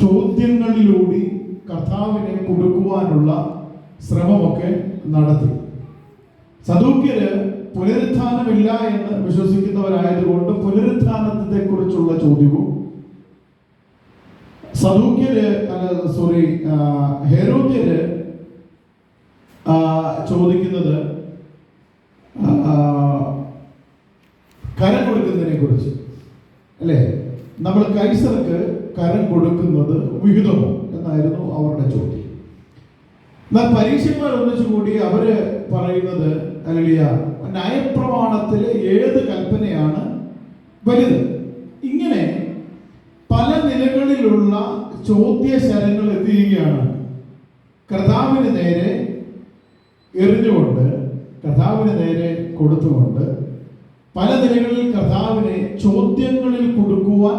ചോദ്യങ്ങളിലൂടെ കർത്താവിനെ കൊടുക്കുവാനുള്ള ശ്രമമൊക്കെ നടത്തി. സദൂക്യര് പുനരുത്ഥാനമില്ല എന്ന് വിശ്വസിക്കുന്നവരായതുകൊണ്ട് പുനരുത്ഥാനത്തെ കുറിച്ചുള്ള ചോദ്യവും, ഹെരോദ്യര് ചോദിക്കുന്നത് കരം കൊടുക്കുന്നതിനെ കുറിച്ച് അല്ലേ, നമ്മൾ കൈസർക്ക് കരം കൊടുക്കുന്നത് വിഹിതമോ എന്നായിരുന്നു അവരുടെ ചോദ്യം. എന്നാൽ പരീക്ഷന്മാർ ഒന്നിച്ചുകൂടി അവര് പറയുന്നത് അല്ലേലൂയ, ന്യായപ്രമാണത്തിൽ ഏത് കൽപ്പനയാണ് വലുത്? ഇങ്ങനെ പല നിലകളിലുള്ള ചോദ്യശരങ്ങൾ എത്തിയിരിക്കുകയാണ്. കർത്താവിന് നേരെ എറിഞ്ഞുകൊണ്ട്, കർത്താവിന് നേരെ കൊടുത്തുകൊണ്ട് പല നിലകളിൽ കർത്താവിനെ ചോദ്യങ്ങളിൽ കൊടുക്കുവാൻ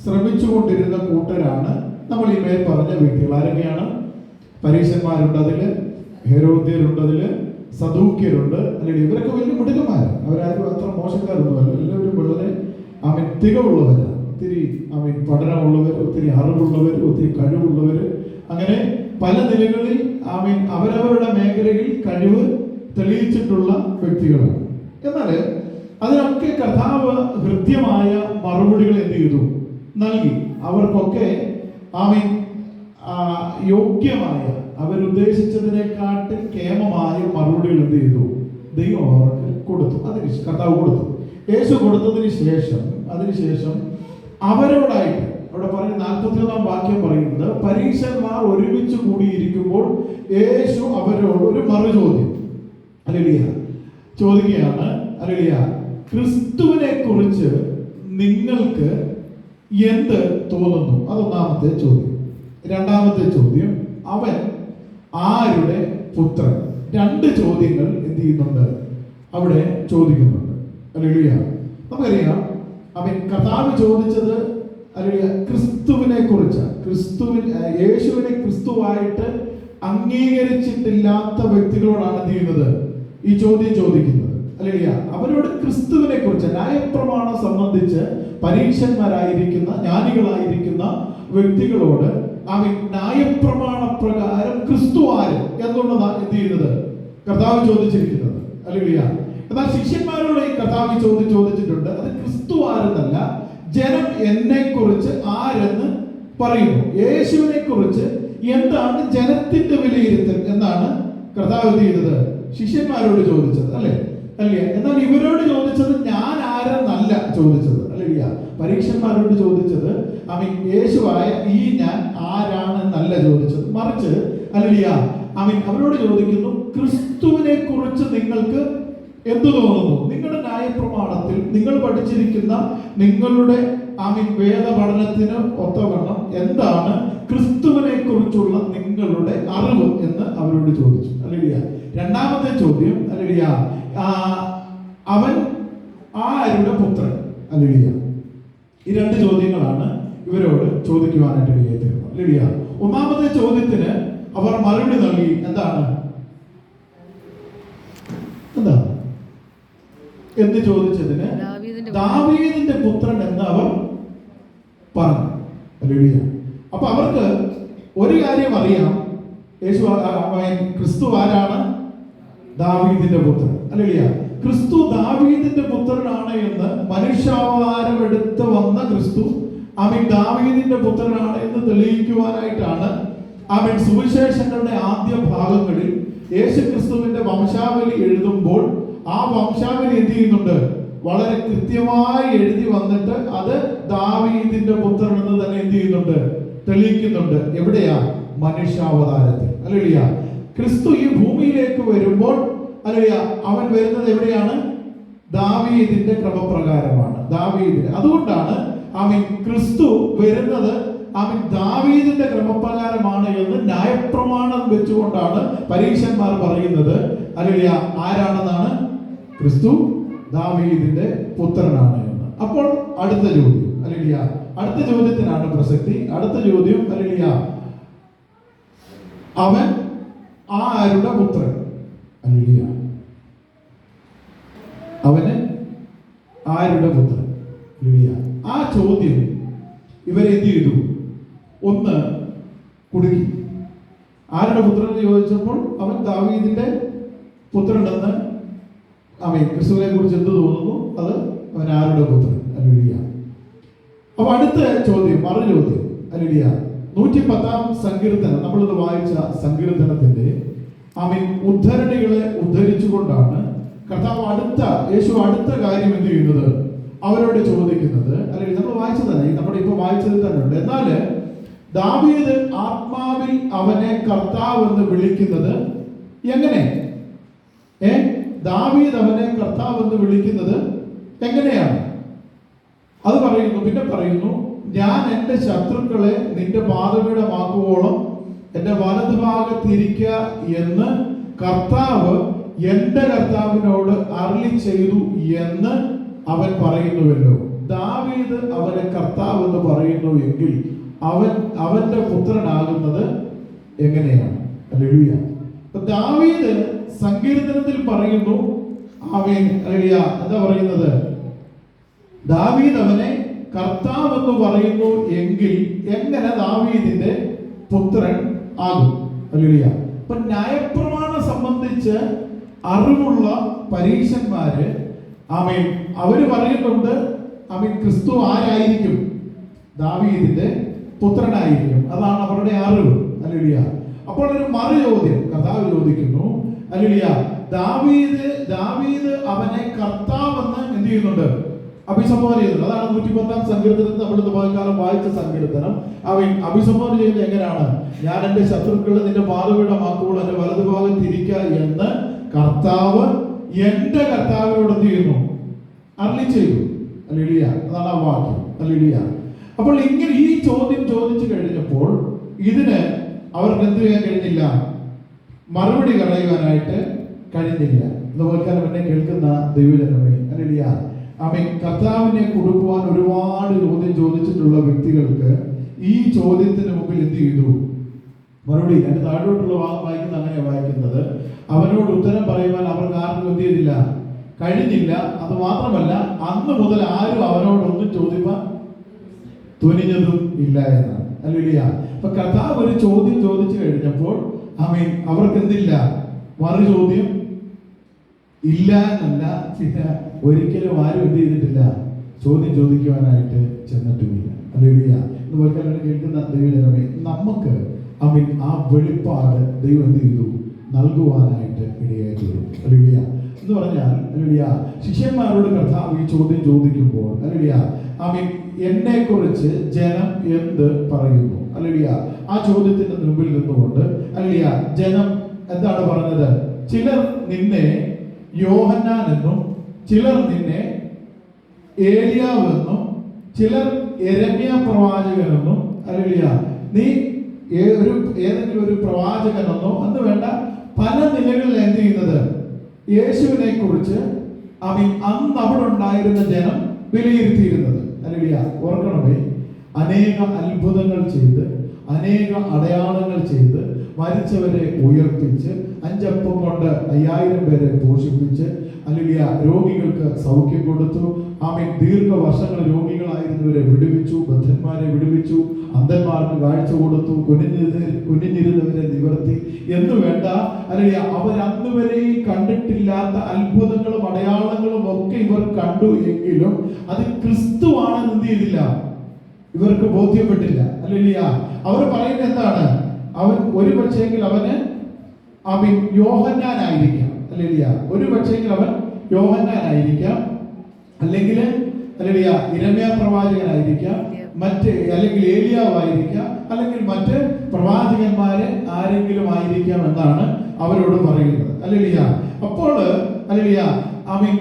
ശ്രമിച്ചുകൊണ്ടിരുന്ന കൂട്ടരാണ് നമ്മൾ ഈ മേൽ പറഞ്ഞ വ്യക്തികൾ. ആരൊക്കെയാണ്? പരീക്ഷന്മാരുണ്ട്, അതില് ഹെരോദ്യരുണ്ട്, അതില് സദൂക്യരുണ്ട്. അല്ലെങ്കിൽ ഇവരൊക്കെ വലിയ മിടുക്കന്മാരാണ്. അവരാരും അത്ര മോശക്കാരൊന്നുമല്ല. എല്ലാവരും വളരെ തികവുള്ളവരാണ്. ഒത്തിരി പഠനമുള്ളവർ, ഒത്തിരി അറിവുള്ളവർ, ഒത്തിരി കഴിവുള്ളവർ, അങ്ങനെ പല നിലകളിൽ അവരവരുടെ മേഖലയിൽ കഴിവ് തെളിയിച്ചിട്ടുള്ള വ്യക്തികളാണ്. എന്നാൽ അതിനൊക്കെ കർത്താവ് ഹൃദ്യമായ മറുപടികൾ എന്ത് ചെയ്തു? നൽകി. അവർക്കൊക്കെ യോഗ്യമായ, അവരുദ്ദേശിച്ചതിനെക്കാട്ടിൽ കേമമായ മറുപടികൾ എന്ത് ചെയ്തു? ദൈവം അവർക്ക് കൊടുത്തു. കർത്താവ് കൊടുത്തു. യേശു അതിനുശേഷം അവരോടായിട്ട് അവിടെ പറഞ്ഞ 41-ാം വാക്യം പറയുന്നത്, പരീക്ഷന്മാർ ഒരുമിച്ച് കൂടിയിരിക്കുമ്പോൾ യേശു അവരോട് ഒരു മറുചോദ്യം ചോദിക്കുകയാണ്. ക്രിസ്തുവിനെ കുറിച്ച് നിങ്ങൾക്ക് എന്ത് തോന്നുന്നു? അതൊന്നാമത്തെ ചോദ്യം. രണ്ടാമത്തെ ചോദ്യം, അവൻ ആരുടെ പുത്രൻ? രണ്ട് ചോദ്യങ്ങൾ എന്ത് ചെയ്യുന്നുണ്ട്? അവിടെ ചോദിക്കുന്നുണ്ട്. നമുക്കറിയാം, കർത്താവ് ചോദിച്ചത് ക്രിസ്തുവിനെ കുറിച്ച്, യേശുവിനെ ക്രിസ്തുവായിട്ട് അംഗീകരിച്ചിട്ടില്ലാത്ത വ്യക്തികളോടാണ് എന്ത് ചെയ്യുന്നത്? ഈ ചോദ്യം ചോദിക്കുന്നത്. അവരോട് ക്രിസ്തുവിനെ കുറിച്ച്, ന്യായപ്രമാണം സംബന്ധിച്ച് പരീക്ഷന്മാരായിരിക്കുന്ന, ജ്ഞാനികളായിരിക്കുന്ന വ്യക്തികളോട് ന്യായപ്രമാണ പ്രകാരം ക്രിസ്തു ആര് എന്നുള്ളതാണ് എന്ത് ചെയ്യുന്നത്? കർത്താവ് ചോദിച്ചിരിക്കുന്നത്. എന്നാൽ ശിഷ്യന്മാരോട് ഈ കർത്താവ് ചോദിച്ചിട്ടുണ്ട്. അത് ക്രിസ്തു ആരെന്നല്ല, ജനം എന്നെ കുറിച്ച് ആരെന്ന് പറയുന്നു, യേശുവിനെ കുറിച്ച് എന്താണ് ജനത്തിന്റെ വിലയിരുത്തൽ എന്നാണ് കർത്താവ് എന്ത് ചെയ്തത്? ശിഷ്യന്മാരോട് ചോദിച്ചത്. അല്ലേ? എന്നാൽ ഇവരോട് ചോദിച്ചത് ഞാൻ ആരെന്നല്ല ചോദിച്ചത്. പരീക്ഷന്മാരോട് ചോദിച്ചത് യേശുവായ ഈ ഞാൻ ആരാണെന്നല്ല ചോദിച്ചത്. മറിച്ച് അവരോട് ചോദിക്കുന്നു, ക്രിസ്തുവിനെ കുറിച്ച് നിങ്ങൾക്ക് എന്തു തോന്നുന്നു? നിങ്ങളുടെ ന്യായപ്രമാണത്തിൽ നിങ്ങൾ പഠിച്ചിരിക്കുന്ന നിങ്ങളുടെ വേദ പഠനത്തിന് ഒത്തവണ്ണം എന്താണ് ക്രിസ്തുവിനെ കുറിച്ചുള്ള നിങ്ങളുടെ അറിവ് എന്ന് അവരോട് ചോദിച്ചു. രണ്ടാമത്തെ ചോദ്യം, അവൻ ആരുടെ പുത്രൻ? ഈ രണ്ട് ചോദ്യങ്ങളാണ് ഇവരോട് ചോദിക്കുവാനായിട്ട് ഇടയായിത്തീർന്നത്. ഒന്നാമത്തെ ചോദ്യത്തിന് അവർ മറുപടി നൽകി. എന്താണ് എന്ന് ചോദിച്ചതിന് ദാവീദിന്റെ പുത്രൻ എന്ന് അവർ പറഞ്ഞു. അപ്പൊ അവർക്ക് ഒരു കാര്യം അറിയാം, ക്രിസ്തു ആരാണ്? ദാവീദിന്റെ പുത്രൻ. ക്രിസ്തു ദാവീദിന്റെ പുത്രനാണ് എന്ന്, മനുഷ്യാവതാരം എടുത്ത് വന്ന ക്രിസ്തു ദാവീദിന്റെ പുത്രനാണ് എന്ന് തെളിയിക്കുവാനായിട്ടാണ് സുവിശേഷങ്ങളുടെ ആദ്യ ഭാഗങ്ങളിൽ യേശു ക്രിസ്തുവിന്റെ വംശാവലി എഴുതുമ്പോൾ ആ വംശാവലി എന്ത് ചെയ്യുന്നുണ്ട്? വളരെ കൃത്യമായി എഴുതി വന്നിട്ട് അത് ദാവീദിന്റെ പുത്രൻ എന്ന് തന്നെ എന്ത് ചെയ്യുന്നുണ്ട്? തെളിയിക്കുന്നുണ്ട്. എവിടെയാ? മനുഷ്യാവതാരത്തിൽ. ക്രിസ്തു ഈ ഭൂമിയിലേക്ക് വരുമ്പോൾ അവൻ വരുന്നത് എവിടെയാണ്? ദാവീദിന്റെ ക്രമപ്രകാരമാണ്. അതുകൊണ്ടാണ് ക്രിസ്തു വരുന്നത് ദാവീദിന്റെ ക്രമപ്രകാരമാണ് എന്ന് ന്യായപ്രമാണം വെച്ചുകൊണ്ടാണ് പരീക്ഷന്മാർ പറയുന്നത്. ആരാണെന്നാണ്? ക്രിസ്തു ദാവീദിന്റെ പുത്രനാണ് എന്ന്. അപ്പോൾ അടുത്ത ചോദ്യം, അടുത്ത ചോദ്യത്തിനാണ് പ്രസക്തി. അടുത്ത ചോദ്യം, അവൻ ആരുടെ പുത്രൻ? അവന് ആരുടെ പുത്രൻ? ആ ചോദ്യം ഇവരെന്ത് ചെയ്തു? ഒന്ന് കുടുക്കി. ആരുടെ പുത്രൻ എന്ന് ചോദിച്ചപ്പോൾ അവൻ ദാവീദിന്റെ പുത്രനെന്ന് അവൻ ക്രിസ്തുവിനെ കുറിച്ച് എന്ത് തോന്നുന്നു, അത് അവൻ ആരുടെ പുത്രൻ. ഹല്ലേലൂയ. അപ്പൊ അടുത്ത ചോദ്യം, മറു ചോദ്യം. ഹല്ലേലൂയ. 110-ാം സങ്കീർത്തനം, നമ്മളിത് വായിച്ച സങ്കീർത്തനത്തിന്റെ അവൻ ഉദ്ധരണികളെ ഉദ്ധരിച്ചുകൊണ്ടാണ് യേശു അടുത്ത കാര്യം എന്ത് ചെയ്യുന്നത്, അവരോട് ചോദിക്കുന്നത്. അല്ലെങ്കിൽ നമ്മൾ വായിച്ചതല്ല, നമ്മുടെ ഇപ്പൊ വായിച്ചത് തന്നെ ഉണ്ട്. എന്നാല് ദാവീദ് ആത്മാവിൽ അവനെ കർത്താവ് എന്ന് വിളിക്കുന്നത് എങ്ങനെ? ദാവീദ് അവനെ കർത്താവ് എന്ന് വിളിക്കുന്നത് എങ്ങനെയാണ്? അത് പറയുന്നു. പിന്നെ പറയുന്നു, ഞാൻ എൻ്റെ ശത്രുക്കളെ നിന്റെ പാദപീഠമാക്കുവോളം എൻ്റെ വലതുഭാഗത്തിരിക്ക എന്ന് കർത്താവ് എൻ്റെ കർത്താവിനോട് അരുളി ചെയ്തു എന്ന് അവൻ പറയുന്നുവല്ലോ. ദാവീദ് അവനെ കർത്താവ് എന്ന് പറയുന്നു എങ്കിൽ അവന്റെ പുത്രനാകുന്നത് എങ്ങനെയാണ്? ഹല്ലേലൂയ. ദാവീദ് സങ്കീർത്തനത്തിൽ പറയുന്നു, ആമേൻ, ഹല്ലേലൂയ, എന്താ പറയുന്നത്? ദാവീദ് അവനെ കർത്താവ് എന്ന് പറയുന്നു എങ്കിൽ എങ്ങനെ ദാവീദിന്റെ പുത്രൻ ആകും? ഹല്ലേലൂയ. അപ്പൊ ന്യായപ്രമാണം സംബന്ധിച്ച് അറിവുള്ള പരീശന്മാര്, ആമേൻ, അവര് പറയുന്നുണ്ട്, ആമേൻ, ക്രിസ്തു ആരായിരിക്കും? ദാവീദിന്റെ പുത്രനായിരിക്കും. അതാണ് അവരുടെ അറിവ്. ഹല്ലേലൂയ. അപ്പോൾ ഒരു മറു ചോദ്യം കർത്താവ് ചോദിക്കുന്നു. ഹല്ലേലൂയ. ദാവീദ് അവനെ കർത്താവെന്ന് എന്ത് ചെയ്യുന്നുണ്ട്? അഭിസംബോധന ചെയ്യുന്നുണ്ട്. അതാണ് 110-ാം സങ്കീർത്തനത്തിൽ നമ്മൾ കാലം വായിച്ച സങ്കീർത്തനം. അവൻ അഭിസംബോധന ചെയ്യുന്നത് എങ്ങനെയാണ്? ഞാൻ എൻ്റെ ശത്രുക്കളെ നിന്റെ പാദപീഠമാക്കുമ്പോൾ എൻ്റെ വലതുഭാഗത്ത് ഇരിക്ക എന്ന് കർത്താവ് എൻ്റെ കർത്താവിനോട് എന്ത് ചെയ്യുന്നു? അരുളി ചെയ്തു. ഹല്ലേലൂയ. അതാണ് ആ വാക്യം. ഹല്ലേലൂയ. അപ്പോൾ ഇങ്ങനെ ഈ ചോദ്യം ചോദിച്ചു കഴിഞ്ഞപ്പോൾ ഇതിന് അവർക്ക് എന്ത് ചെയ്യാൻ കഴിഞ്ഞില്ല? മറുപടി പറയുവാനായിട്ട് കഴിഞ്ഞില്ല. ഇതുപോലെ എന്നെ കേൾക്കുന്ന ദൈവജനമേ, ഹല്ലേലൂയ, ആമേൻ, കർത്താവിനെ കൊടുക്കുവാൻ ഒരുപാട് ചോദ്യം ചോദിച്ചിട്ടുള്ള വ്യക്തികൾക്ക് ഈ ചോദ്യത്തിന് മുമ്പിൽ എന്ത് ചെയ്തു? മറുപടി. അതിന്റെ താഴോട്ടുള്ള ഭാഗം വായിക്കുന്നത് അങ്ങനെയാണ് വായിക്കുന്നത്. അവനോട് ഉത്തരം പറയുവാൻ അവർക്ക് ആർക്കും എന്ത് ചെയ്തില്ല? കഴിഞ്ഞില്ല. അത് മാത്രമല്ല, അന്ന് മുതൽ ആരും അവനോടൊന്നും ചോദിപ്പാൻ തുനിഞ്ഞതും ഇല്ല എന്നാണ്. ഹല്ലേലൂയ. അപ്പൊ കർത്താവ് ഒരു ചോദ്യം ചോദിച്ചു കഴിഞ്ഞപ്പോൾ ആമേൻ, അവർക്ക് എന്തില്ല? മറു ചോദ്യം ഇല്ല എന്നല്ല, പിന്നെ ഒരിക്കലും ആരും എന്ത് ചെയ്തിട്ടില്ല? ചോദ്യം ചോദിക്കുവാനായിട്ട് ചെന്നിട്ടുമില്ല. ഹല്ലേലൂയ. ഇതുപോലെ കേൾക്കുന്ന ദൈവജനമേ, നമുക്ക് ആമേൻ ആ വെളിപ്പാട് ദൈവം എന്ത് ചെയ്തു? നൽകുവാനായിട്ട് ഇടയായി തീരും. ഹല്ലേലൂയ. എന്ന് പറഞ്ഞാൽ, ഹല്ലേലൂയ, ശിഷ്യന്മാരോട് കർത്താവ് ഈ ചോദ്യം ചോദിക്കുമ്പോൾ, ഹല്ലേലൂയ, ആമേൻ, എന്നെ കുറിച്ച് ജനം എന്ത് പറയുന്നു? ഹല്ലേലൂയ. ആ ചോദ്യത്തിന്റെ മുമ്പിൽ നിന്നുകൊണ്ട്, ഹല്ലേലൂയ, ജനം എന്താണ് പറഞ്ഞത്? ചിലർ നിന്നെ യോഹന്നാൻ എന്നും, ചിലർ നിന്നെ ഏലിയാവെന്നും, ചിലർ യെരമ്യാ പ്രവാചകനെന്നും, ഹല്ലേലൂയ, നീ ഏതെങ്കിലും ഒരു പ്രവാചകനെന്നോ എന്ന് വേണ്ട പല നിലകളിൽ എന്ത് ചെയ്യുന്നത്? യേശുവിനെ കുറിച്ച് അന്ന് അവിടെ ഉണ്ടായിരുന്ന ജനം വിലയിരുത്തിയിരുന്നത്. ഹല്ലേലൂയ. ഓർക്കണമേ, അനേക അത്ഭുതങ്ങൾ ചെയ്ത്, അനേക അടയാളങ്ങൾ ചെയ്ത്, മരിച്ചവരെ ഉയർപ്പിച്ച്, 5 അപ്പം കൊണ്ട് 5000 പേരെ പോഷിപ്പിച്ച്, ഹല്ലേലൂയ, രോഗികൾക്ക് സൗഖ്യം കൊടുത്തു. ആമേൻ. ദീർഘവർഷങ്ങൾ രോഗികളായിരുന്നവരെ വിടുവിച്ചു, ബദ്ധന്മാരെ വിടുവിച്ചു, അന്ധന്മാർക്ക് കാഴ്ച കൊടുത്തു, കുനിഞ്ഞിരുന്നവരെ നിവർത്തി എന്ന് വേണ്ട, ഹല്ലേലൂയ, അവർ അന്ന് വരെയും കണ്ടിട്ടില്ലാത്ത അത്ഭുതങ്ങളും അടയാളങ്ങളും ഒക്കെ ഇവർ കണ്ടു എങ്കിലും അത് ക്രിസ്തുവാണെന്ന് എന്ത് ചെയ്തില്ല? ഇവർക്ക് ബോധ്യപ്പെട്ടില്ല. ഹല്ലേലൂയ. അവർ പറയുന്നത് എന്താണ്? അവൻ ഒരു പക്ഷേങ്കിൽ അവന് യോഹന്നാനായിരിക്കാം. ഹല്ലേലൂയ. ഒരു പക്ഷേങ്കിൽ അവൻ യോഹന്നാനായിരിക്കാം, അല്ലെങ്കിൽ ഹല്ലേലൂയ യിരെമ്യാ പ്രവാചകനായിരിക്കാം, അല്ലെങ്കിൽ ഏലിയാവായിരിക്കാം, അല്ലെങ്കിൽ മറ്റ് പ്രവാചകന്മാരെ ആരെങ്കിലും ആയിരിക്കാം എന്നാണ് അവരോട് പറയുന്നത്. ഹല്ലേലൂയ. അപ്പോൾ ഹല്ലേലൂയ, ആമേൻ,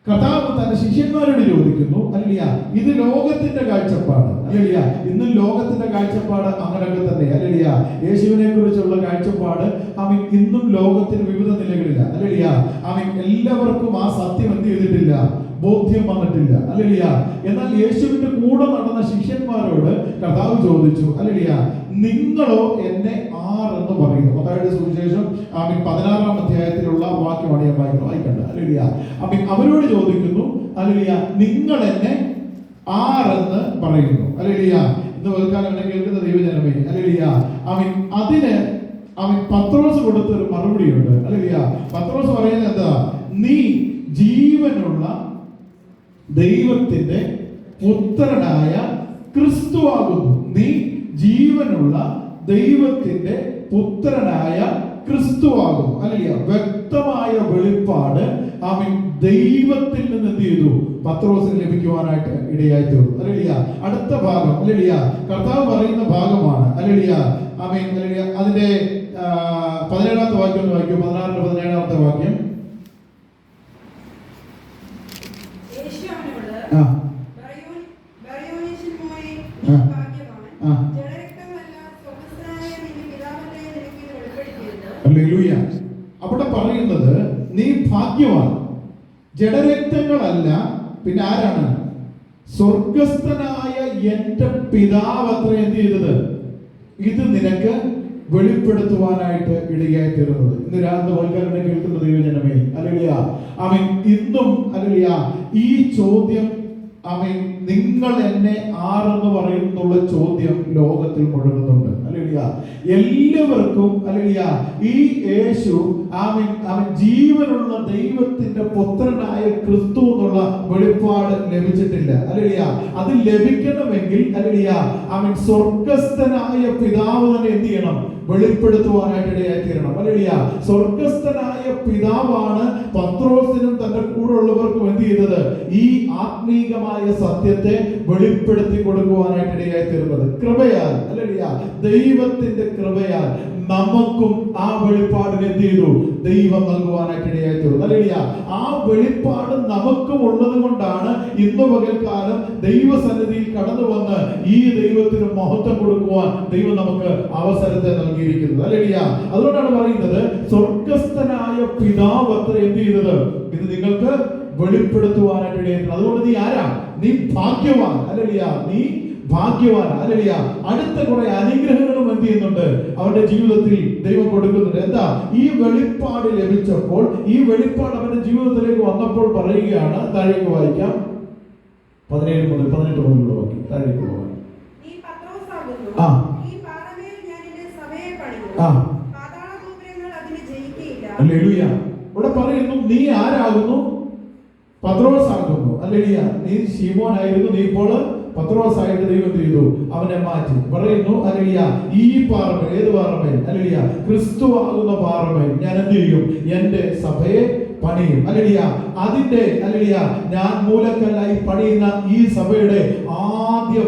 കർത്താവ് തന്റെ ശിഷ്യന്മാരോട് ചോദിക്കുന്നു, ഹല്ലേലൂയ, ഇത് ലോകത്തിന്റെ കാഴ്ചപ്പാട്. ഹല്ലേലൂയ. ഇന്നും ലോകത്തിന്റെ കാഴ്ചപ്പാട് അങ്ങനെയൊക്കെ തന്നെ. ഹല്ലേലൂയ. യേശുവിനെ കുറിച്ചുള്ള കാഴ്ചപ്പാട് ആമേൻ ഇന്നും ലോകത്തിന് വിവിധ നിലകളില്ല. ഹല്ലേലൂയ. ആമേൻ. എല്ലാവർക്കും ആ സത്യം എന്ത് ചെയ്തിട്ടില്ല? ബോധ്യം വന്നിട്ടില്ല. ഹല്ലേലൂയ. എന്നാൽ യേശുവിന്റെ കൂടെ നടന്ന ശിഷ്യന്മാരോട് കർത്താവ് ചോദിച്ചു, ഹല്ലേലൂയ, നിങ്ങളോ എന്നെ ആരെന്ന് പറയുന്നു? മത്തായിയുടെ സുവിശേഷം 16-ാം അധ്യായത്തിലുള്ള വാക്യമാണ് ഞാൻ വായിക്കേണ്ടത്. ഹല്ലേലൂയ. അവരോട് ചോദിക്കുന്നു, ഹല്ലേലൂയ, നിങ്ങൾ എന്നെ ആരെന്ന് പറയുന്നു? ഹല്ലേലൂയ. ഇന്ന് വെൽക്കാൻ അവനെ കേൾക്കുന്ന ദൈവജനമേ, ഹല്ലേലൂയ. അതിന് പത്രോസ് കൊടുത്തൊരു മറുപടിയുണ്ട്, ഹല്ലേലൂയ. പത്രോസ് പറയുന്നത് എന്താ? നീ ജീവനുള്ള ദൈവത്തിന്റെ പുത്രനായ ക്രിസ്തുവാകുന്നു. നീ ജീവനുള്ള ദൈവത്തിന്റെ പുത്രനായ ക്രിസ്തുവാകുന്നു, ഹല്ലേലൂയ. വ്യക്തമായ വെളിപ്പാട് ദൈവത്തിൽ നിന്ന് എന്ത് ചെയ്തു? പത്രോസിന് ലഭിക്കുവാനായിട്ട് ഇടയായി തീർന്നു, ഹല്ലേലൂയ. അടുത്ത ഭാഗം, ഹല്ലേലൂയ, കർത്താവ് പറയുന്ന ഭാഗമാണ്, ഹല്ലേലൂയ. ഹല്ലേലൂയ. അതിന്റെ 17ാമത്തെ വാക്യം ഒന്ന് വായിക്കൂ. 16-17ാമത്തെ വാക്യം. അവിടെ പറയുന്നത് നീ ഭാഗ്യവാൻ, ജഡരക്തങ്ങളല്ല, പിന്നെ ആരാണ്? സ്വർഗസ്ഥനായ എന്റെ പിതാവ് അത്ര എന്ത് ചെയ്തത്? ഇത് നിനക്ക് വെളിപ്പെടുത്തുവാനായിട്ട് ഇടയായി തീർന്നത്. ഇന്ന് രാത്രി വൈകാരനെ കേൾക്കുന്ന ദൈവജനമേ, ഹല്ലേലൂയ. ഇന്നും, ഹല്ലേലൂയ, ഈ ചോദ്യം നിങ്ങൾ എന്നെ ആരെന്ന് പറയുന്നുള്ള ചോദ്യം ലോകത്തിൽ മുഴങ്ങുന്നുണ്ട്, ഹല്ലേലൂയ. എല്ലാവർക്കും, ഹല്ലേലൂയ, ഈ യേശു ജീവനുള്ള ദൈവത്തിന്റെ പുത്രനായ ക്രിസ്തു എന്നുള്ള വെളിപ്പാട് ലഭിച്ചിട്ടില്ല, ഹല്ലേലൂയ. അത് ലഭിക്കണമെങ്കിൽ, ഹല്ലേലൂയ, സ്വർഗസ്ഥനായ പിതാവ് തന്നെ എന്ത് ചെയ്യണം? വെളിപ്പെടുത്തുവാനായിട്ട് ഇടയായിത്തീരണം, ഹല്ലേലൂയ. സ്വർഗസ്ഥനായ പിതാവാണ് പത്രോസിനും തന്റെ കൂടെ ഉള്ളവർക്കും എന്ത് ചെയ്തത്? ഈ ആത്മീകമായ സത്യത്തെ വെളിപ്പെടുത്തി കൊടുക്കുവാനായിട്ട് ഇടയായിത്തീരുന്നത്. കൃപയാൽ, ഹല്ലേലൂയ, ദൈവത്തിന്റെ കൃപയാൽ നമുക്കും ആ വെളിപ്പാടിന് എന്ത് ചെയ്തു? ദൈവം നൽകുവാനായിട്ട് ഇടയായിത്തീർന്നു, ഹല്ലേലൂയ. ആ വെളിപ്പാട് നമുക്കും ഉള്ളത് കൊണ്ടാണ് ഇന്ന് പകൽക്കാലം ദൈവസന്നിധിയിൽ കടന്നു വന്ന് ഈ ദൈവത്തിന് മഹത്വം കൊടുക്കുവാൻ ദൈവം നമുക്ക് അവസരത്തെ നൽകിയിരിക്കുന്നത്, ഹല്ലേലൂയ. അതുകൊണ്ടാണ് പറയുന്നത് സ്വർഗസ്ഥനായ പിതാവ് അത്ര എന്ത് ചെയ്തത്? ഇത് നിങ്ങൾക്ക് വെളിപ്പെടുത്തുവാനായിട്ട് ഇടയായിത്തീർന്നു. അതുകൊണ്ട് നീ ആരാ? നീ ഭാഗ്യവാൻ, ഹല്ലേലൂയ. നീ ഭാഗ്യവാൻ, ഹല്ലേലൂയ. അടുത്ത കുറെ അനുഗ്രഹങ്ങളും എന്ത് ചെയ്യുന്നുണ്ട്? അവരുടെ ജീവിതത്തിൽ ദൈവം കൊടുക്കുന്നുണ്ട്. എന്താ? ഈ വെളിപ്പാട് ലഭിച്ചപ്പോൾ, ഈ വെളിപ്പാട് അവന്റെ ജീവിതത്തിലേക്ക് വന്നപ്പോൾ പറയുകയാണ്, താഴേക്ക് വായിക്കാം, 17 മുതൽ 18 മുതലുള്ള വാക്യം താഴേക്ക് പോകാം. ഹല്ലേലൂയ. ഇവിടെ പറയുന്നു, നീ ആരാകുന്നു? പത്രോസ് ആകുന്നു, ഹല്ലേലൂയ. നീ ശീമോനായിരുന്നു, നീ ഇപ്പോൾ പത്രോസായിട്ട് ദൈവം ചെയ്തു, അവനെ മാറ്റി. പറയുന്നു, ഹല്ലേലൂയ, ഈ പാറമേൽ, ഏത് പാറമേൽ? ഹല്ലേലൂയ, ക്രിസ്തു ആകുന്ന പാറമേൽ ഞാൻ എന്ത് ചെയ്യും? എന്റെ സഭയെ പണിയും, ഹല്ലേലൂയ. അതിന്റെ, ഹല്ലേലൂയ, ഞാൻ മൂലക്കല്ലായി പണിയുന്ന ഈ സഭയുടെ ആദ്യ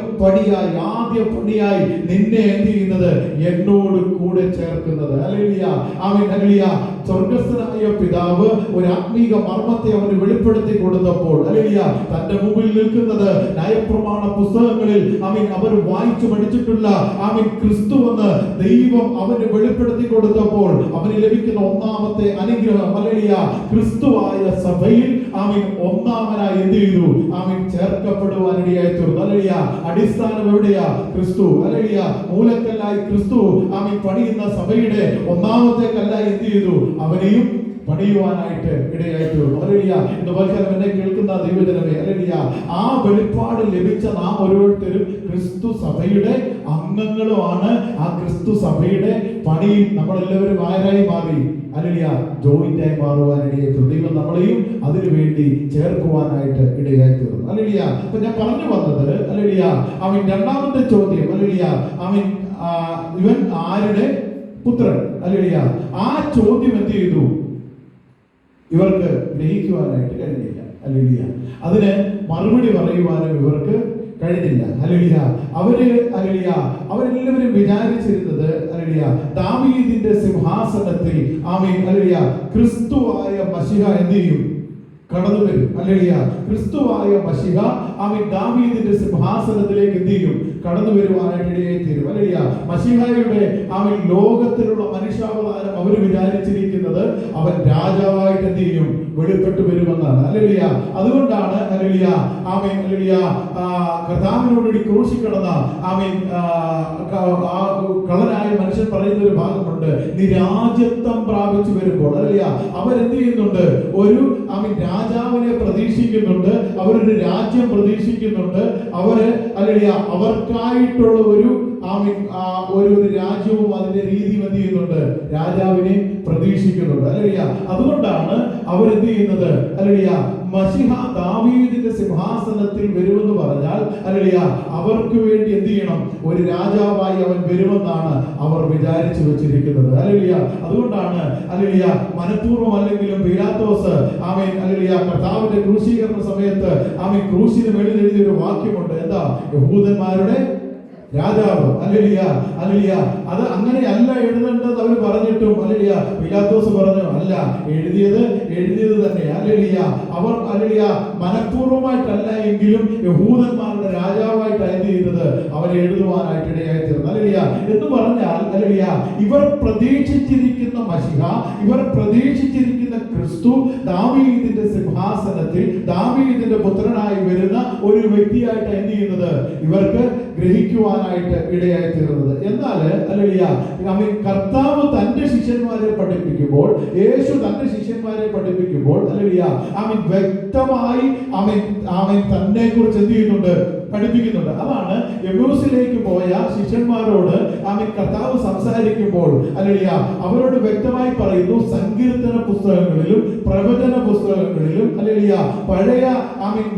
പണിയായി നിന്നെ എന്ത് ചെയ്യുന്നത്? എന്നോട് കൂടെ ചേർക്കുന്നത്, ഹല്ലേലൂയ. ആമേൻ, ഹല്ലേലൂയ. സ്വർഗസ്ഥനായ പിതാവ് ഒരു ആത്മീക മർമ്മത്തെ അവന് വെളിപ്പെടുത്തി കൊടുത്തപ്പോൾ, ഹല്ലേലൂയ, തന്റെ മുമ്പിൽ നിൽക്കുന്നത് ന്യായപ്രമാണ പുസ്തകങ്ങളിൽ അവർ വായിച്ചു പഠിച്ചിട്ടുള്ള ക്രിസ്തു എന്ന് ദൈവം അവന് വെളിപ്പെടുത്തി കൊടുത്തപ്പോൾ അവന് ലഭിക്കുന്ന ഒന്നാമത്തെ അനുഗ്രഹം, ഹല്ലേലൂയ, ക്രിസ്തുവായ സഭയിൽ ഒന്നാമനായി എന്ത് ചെയ്തു? ചേർക്കപ്പെടുവാനിടയായി തീർന്നു, ഹല്ലേലൂയ. അടിസ്ഥാനം എവിടെയാ? ക്രിസ്തു, ഹല്ലേലൂയ. മൂലക്കല്ലായി ക്രിസ്തു പണിയുന്ന സഭയുടെ ഒന്നാമത്തെ കല്ലായി എന്ത് ചെയ്തു? അവനെയും പണിയുവാനായിട്ട് ഇടയായി തീർന്നു, ഹല്ലേലൂയ. ഇന്ന് പകൽക്കാലം എന്നെ കേൾക്കുന്ന ദൈവജനമേ, ഹല്ലേലൂയ, ആ വെളിപ്പാട് ലഭിച്ച നാം ഓരോരുത്തരും ക്രിസ്തു സഭയുടെ അംഗങ്ങളുമാണ്. ആ ക്രിസ്തു സഭയുടെ പണിയിൽ നമ്മളെല്ലാവരും ആരായി മാറി? ഹല്ലേലൂയ, ജോയിന്റായി മാറുവാനിടയായി തീർന്നു. ദൈവം നമ്മളെയും അതിനു വേണ്ടി ചേർക്കുവാനായിട്ട് ഇടയായി തീർന്നു, ഹല്ലേലൂയ. അപ്പൊ ഞാൻ പറഞ്ഞു വന്നത്, ഹല്ലേലൂയ, രണ്ടാമത്തെ ചോദ്യം, ഹല്ലേലൂയ, ഇവൻ ആരുടെ പുത്രൻ? ഹല്ലേലൂയ. ആ ചോദ്യം എന്ത് ചെയ്തു? ഇവർക്ക് ഗ്രഹിക്കുവാനായിട്ട് കഴിഞ്ഞില്ല, ഹല്ലേലൂയ. അതിന് മറുപടി പറയുവാനും ഇവർക്ക് കഴിഞ്ഞില്ല, ഹല്ലേലൂയ. അവരെല്ലാവരും വിചാരിച്ചിരുന്നത്, ഹല്ലേലൂയ, ദാവീദിന്റെ സിംഹാസനത്തിൽ ഹല്ലേലൂയ, ക്രിസ്തുവായ മശിഹ എന്ത് ചെയ്യും? കടന്നു വരും, ഹല്ലേലൂയ. ക്രിസ്തുവായ മശിഹ ദാവീദിന്റെ സിംഹാസനത്തിലേക്ക് എന്ത് ചെയ്യും? കടന്നു വരുവാനായിട്ട് ഇടയായി തീരും, ഹല്ലേലൂയ. മശിഹയുടെ ലോകത്തിലുള്ള മനുഷ്യാവതാരം അവർ വിചാരിച്ചിരിക്കുന്നത് അവൻ രാജാവായിട്ട് എന്ത് ചെയ്യും? വെളിപ്പെട്ടു വരുമെന്നാണ്, ഹല്ലേലൂയ. അതുകൊണ്ടാണ്, ഹല്ലേലൂയ, ഹല്ലേലൂയ, കർത്താവിനോടുകൂടി ക്രൂശിൽ കിടന്ന കള്ളനായ മനുഷ്യൻ പറയുന്ന ഒരു ഭാഗമുണ്ട്, നീ രാജ്യത്വം പ്രാപിച്ചു വരുമ്പോൾ, ഹല്ലേലൂയ, അവരെന്ത് ചെയ്യുന്നുണ്ട്? ഒരു ആമീൻ രാജാവിനെ പ്രതീക്ഷിക്കുന്നുണ്ട്, അവരൊരു രാജ്യം പ്രതീക്ഷിക്കുന്നുണ്ട്, അവര് അല്ലെങ്കിൽ അവർക്കായിട്ടുള്ള ഒരു ആമീൻ ഒരു രാജ്യവും അതിന്റെ രീതിയും എന്ത് ചെയ്യുന്നുണ്ട്, രാജാവിനെ പ്രതീക്ഷിക്കുന്നുണ്ട്. അല്ലെങ്കിൽ അതുകൊണ്ടാണ് അവരെന്ത് ചെയ്യുന്നത്, അല്ലെങ്കിൽ മശിഹ ദാവീദിന്റെ സിംഹാസനത്തിൽ വരുമെന്ന് പറഞ്ഞാൽ അല്ലെങ്കിൽ അവർക്ക് വേണ്ടി എന്ത് ചെയ്യണം, ഒരു രാജാവായി അവൻ വരുമെന്നാണ് അവർ വിചാരിച്ചു വെച്ചിരിക്കുന്നത്. അല്ലെങ്കിൽ അതുകൊണ്ടാണ് അല്ലെങ്കിൽ മനഃപൂർവ്വം അല്ലെങ്കിലും പീലാത്തോസ് ആമേൻ അല്ലെങ്കിൽ കർത്താവിന്റെ ക്രൂശീകരണ സമയത്ത് ആമേൻ ക്രൂശിന് മേളിൽ എഴുതിയൊരു വാക്യമുണ്ട്, എന്താ, യഹൂദന്മാരുടെ രാജാവ്. Alleluia, alleluia. അത് അങ്ങനെയല്ല എഴുതേണ്ടത് അവർ പറഞ്ഞിട്ടും അല്ലേലൂയ പീലാത്തോസ് പറഞ്ഞു, അല്ല, എഴുതിയത് തന്നെ. അല്ലേലൂയ. അവർ അല്ലേലൂയ മനഃപൂർവ്വമായിട്ടല്ല എങ്കിലും യഹൂദന്മാരുടെ രാജാവായിട്ട് എന്ത് ചെയ്തത്, അവരെ എഴുതുവാനായിട്ട് ഇടയായി തീർന്നു. അല്ലേലൂയ. എന്ന് പറഞ്ഞാൽ അല്ലേലൂയ ഇവർ പ്രതീക്ഷിച്ചിരിക്കുന്ന മശിഹ, ഇവർ പ്രതീക്ഷിച്ചിരിക്കുന്ന ക്രിസ്തു ദാവീദിന്റെ സിംഹാസനത്തിൽ ദാവീദിന്റെ പുത്രനായി വരുന്ന ഒരു വ്യക്തിയായിട്ട് എന്ത് ചെയ്യുന്നത്, ഇവർക്ക് ഗ്രഹിക്കുവാനായിട്ട് ഇടയായി തീർന്നത്. എന്നാൽ അല്ലേലൂയ കർത്താവ് തന്റെ ശിഷ്യന്മാരെ പഠിപ്പിക്കുമ്പോൾ, യേശു തന്റെ ശിഷ്യന്മാരെ പഠിപ്പിക്കുമ്പോൾ അല്ലേലൂയ വ്യക്തമായി തന്നെ കുറിച്ച് എന്ത് ചെയ്യുന്നുണ്ട്, പഠിപ്പിക്കുന്നുണ്ട്. അതാണ് എമ്മൂസിലേക്ക് പോയ ശിഷ്യന്മാരോട് കർത്താവ് സംസാരിക്കുമ്പോൾ അല്ലേലൂയ അവരോട് വ്യക്തമായി പറയുന്നു, സങ്കീർത്തന പുസ്തകങ്ങളിലും പ്രവചന പുസ്തകങ്ങളിലും അല്ലേലൂയ പഴയ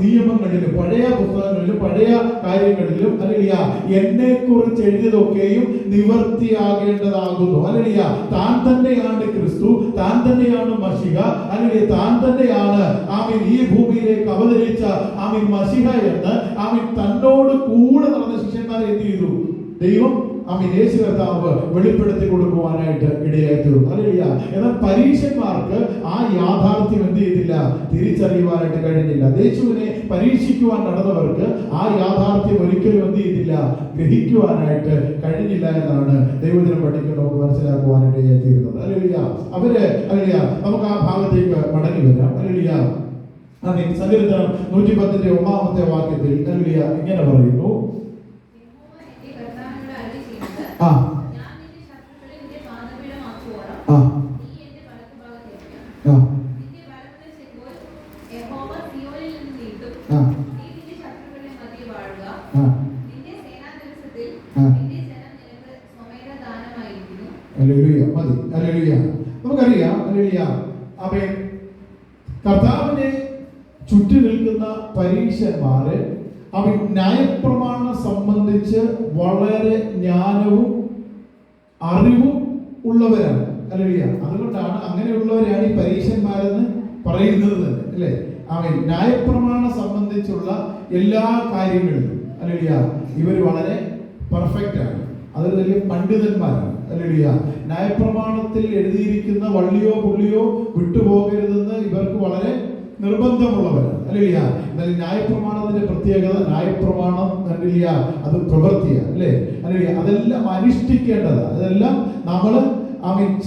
നിയമങ്ങളിലും പഴയ പുസ്തകങ്ങളിലും പഴയ കാര്യങ്ങളിലും അല്ലേലൂയ എന്നെ കുറിച്ച് എഴുതിയതൊക്കെയും നിവർത്തിയാകേണ്ടതാകുന്നു. അല്ലേലൂയ താൻ തന്നെയാണ് ക്രിസ്തു, താൻ തന്നെയാണ് മശിഹ, അല്ലേലൂയ താൻ തന്നെയാണ് ഈ ഭൂമിയിലേക്ക് അവതരിച്ച മശിഹ എന്ന് തന്നോട് കൂടെ നടന്ന ശിഷ്യന്മാരെ എന്ത് ചെയ്തു, ദൈവം യേശു കർത്താവ് വെളിപ്പെടുത്തി കൊടുക്കുവാനായിട്ട് ഇടയായി തീർന്നു. അല്ലേലൂയ. എന്നാൽ പരീക്ഷന്മാർക്ക് ആ യാഥാർത്ഥ്യം എന്ത് ചെയ്തില്ല, തിരിച്ചറിയുവാനായിട്ട് കഴിഞ്ഞില്ല. യേശുവിനെ പരീക്ഷിക്കുവാൻ നടന്നവർക്ക് ആ യാഥാർത്ഥ്യം ഒരിക്കലും എന്ത് ചെയ്തില്ല, ഗ്രഹിക്കുവാനായിട്ട് കഴിഞ്ഞില്ല എന്നാണ് ദൈവദിനം പഠിക്കുന്നത് നമുക്ക് മനസ്സിലാക്കുവാനായിട്ട് ഇടയായി തീരുന്നത്. അല്ലേലൂയ. അവര് അല്ലേലൂയ നമുക്ക് ആ ഭാഗത്തേക്ക് മടങ്ങി വരാം. അല്ലേലൂയ. സങ്കീർത്തനം 110-1 വാക്യത്തിൽ അല്ലേലൂയ ഇങ്ങനെ പറയുന്നു, നമുക്കറിയാം അല്ലേലൂയ കർത്താവിനെ ചുറ്റി നിൽക്കുന്ന പരീക്ഷന്മാര് ന്യായപ്രമാണം സംബന്ധിച്ച് വളരെ ജ്ഞാനവും അറിവും ഉള്ളവരാണ്. അല്ലേലൂയ. അതുകൊണ്ടാണ് അങ്ങനെയുള്ളവരാണ് ഈ പരീക്ഷന്മാരെന്ന് പറയുന്നത് തന്നെ, അല്ലേ? ന്യായപ്രമാണം സംബന്ധിച്ചുള്ള എല്ലാ കാര്യങ്ങളിലും അല്ലേലൂയ ഇവർ വളരെ പെർഫെക്റ്റ് ആണ്. അതൊരു വലിയ പണ്ഡിതന്മാരാണ്. അല്ലേലൂയ. ന്യായപ്രമാണത്തിൽ എഴുതിയിരിക്കുന്ന വള്ളിയോ പുള്ളിയോ വിട്ടുപോകരുതെന്ന് ഇവർക്ക് വളരെ നിർബന്ധമുള്ളവരാണ്. അല്ലേലൂയ. എന്നാൽ ന്യായപ്രമാണത്തിന്റെ പ്രത്യേകത, ന്യായപ്രമാണം അല്ലേലൂയ അത് പ്രവൃത്തിയാണ്, അല്ലേ? അല്ലേലൂയ. അതെല്ലാം അനുഷ്ഠിക്കേണ്ടതാണ്. അതെല്ലാം നമ്മൾ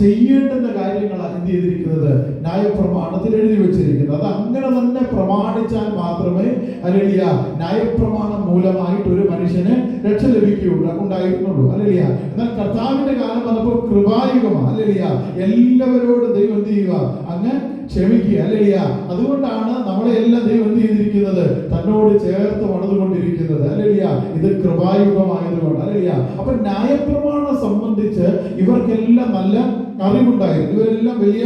ചെയ്യേണ്ടുന്ന കാര്യങ്ങളാണ് എന്ത് ചെയ്തിരിക്കുന്നത്, ന്യായപ്രമാണത്തിൽ എഴുതി വെച്ചിരിക്കുന്നത്. അത് അങ്ങനെ തന്നെ പ്രമാണിച്ചാൽ മാത്രമേ അല്ലേലൂയ ന്യായപ്രമാണം മൂലമായിട്ട് ഒരു മനുഷ്യന് രക്ഷ ലഭിക്കുകയുണ്ടായിരുന്നുള്ളൂ. അല്ലേലൂയ. എന്നാൽ കർത്താവിന്റെ കാലം വന്നപ്പോൾ കൃപായുഗമാണ്. അല്ലേലൂയ. എല്ലാവരോടും ദൈവം എന്ത് ചെയ്യുക, അങ്ങ് ക്ഷമിക്കുക. അല്ലേലൂയ. അതുകൊണ്ടാണ് നമ്മളെ എല്ലാം ദൈവം എന്ത് ചെയ്തിരിക്കുന്നത്, തന്നോട് ചേർത്ത് പണിതുകൊണ്ടിരിക്കുന്നത്. അല്ലേലൂയ. ഇത് കൃപായുഗമായതുകൊണ്ട്. അല്ലേലൂയ. അപ്പൊ ന്യായപ്രമാണം സംബന്ധിച്ച് ഇവർക്കെല്ലാം നല്ല അറിവുണ്ടായിരുന്നു. ഇവരെല്ലാം വലിയ